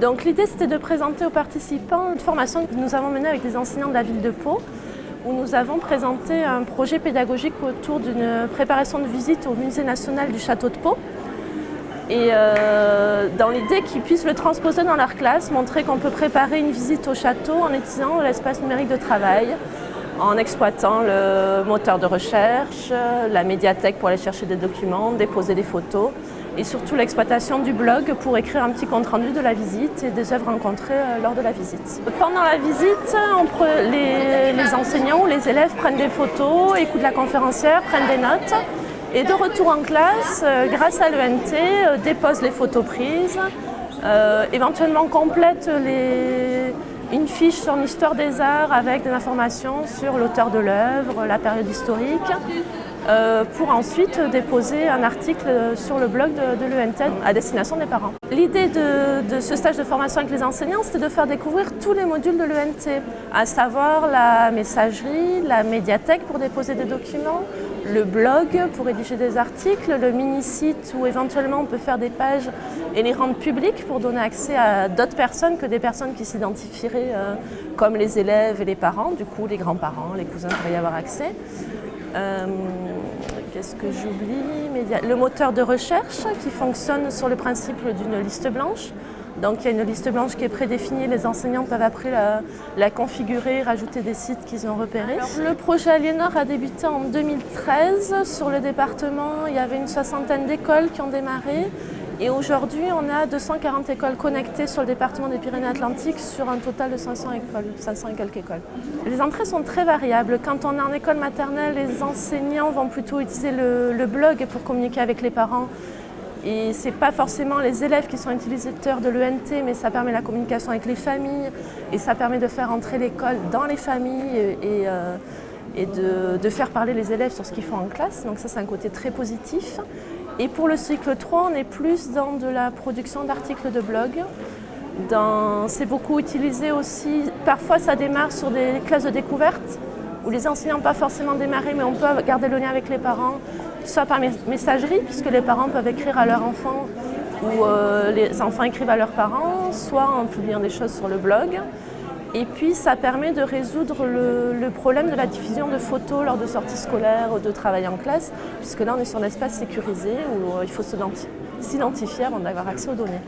Donc l'idée c'était de présenter aux participants une formation que nous avons menée avec des enseignants de la ville de Pau, où nous avons présenté un projet pédagogique autour d'une préparation de visite au musée national du château de Pau. Et dans l'idée qu'ils puissent le transposer dans leur classe, montrer qu'on peut préparer une visite au château en utilisant l'espace numérique de travail, en exploitant le moteur de recherche, la médiathèque pour aller chercher des documents, déposer des photos et surtout l'exploitation du blog pour écrire un petit compte-rendu de la visite et des œuvres rencontrées lors de la visite. Pendant la visite, les enseignants ou les élèves prennent des photos, écoutent la conférencière, prennent des notes et de retour en classe, grâce à l'ENT, déposent les photos prises, éventuellement complètent une fiche sur l'histoire des arts avec des informations sur l'auteur de l'œuvre, la période historique, pour ensuite déposer un article sur le blog de l'ENT à destination des parents. L'idée de ce stage de formation avec les enseignants, c'était de faire découvrir tous les modules de l'ENT, à savoir la messagerie, la médiathèque pour déposer des documents, le blog pour rédiger des articles, le mini-site où éventuellement on peut faire des pages et les rendre publiques pour donner accès à d'autres personnes que des personnes qui s'identifieraient comme les élèves et les parents, du coup les grands-parents, les cousins pourraient y avoir accès. Qu'est-ce que j'oublie? Le moteur de recherche qui fonctionne sur le principe d'une liste blanche. Donc il y a une liste blanche qui est prédéfinie, les enseignants peuvent après la configurer, rajouter des sites qu'ils ont repérés. Alors, le projet Aliénor a débuté en 2013. Sur le département, il y avait une soixantaine d'écoles qui ont démarré. Et aujourd'hui, on a 240 écoles connectées sur le département des Pyrénées-Atlantiques sur un total de 500 écoles, 500 et quelques écoles. Les entrées sont très variables. Quand on est en école maternelle, les enseignants vont plutôt utiliser le blog pour communiquer avec les parents. Et ce n'est pas forcément les élèves qui sont utilisateurs de l'ENT, mais ça permet la communication avec les familles et ça permet de faire entrer l'école dans les familles et de faire parler les élèves sur ce qu'ils font en classe. Donc ça, c'est un côté très positif. Et pour le cycle 3, on est plus dans de la production d'articles de blog. C'est beaucoup utilisé aussi, parfois ça démarre sur des classes de découverte, où les enseignants n'ont pas forcément démarré, mais on peut garder le lien avec les parents, soit par messagerie, puisque les parents peuvent écrire à leurs enfants, ou les enfants écrivent à leurs parents, soit en publiant des choses sur le blog. Et puis ça permet de résoudre le problème de la diffusion de photos lors de sorties scolaires ou de travail en classe, puisque là on est sur un espace sécurisé où il faut s'identifier avant d'avoir accès aux données.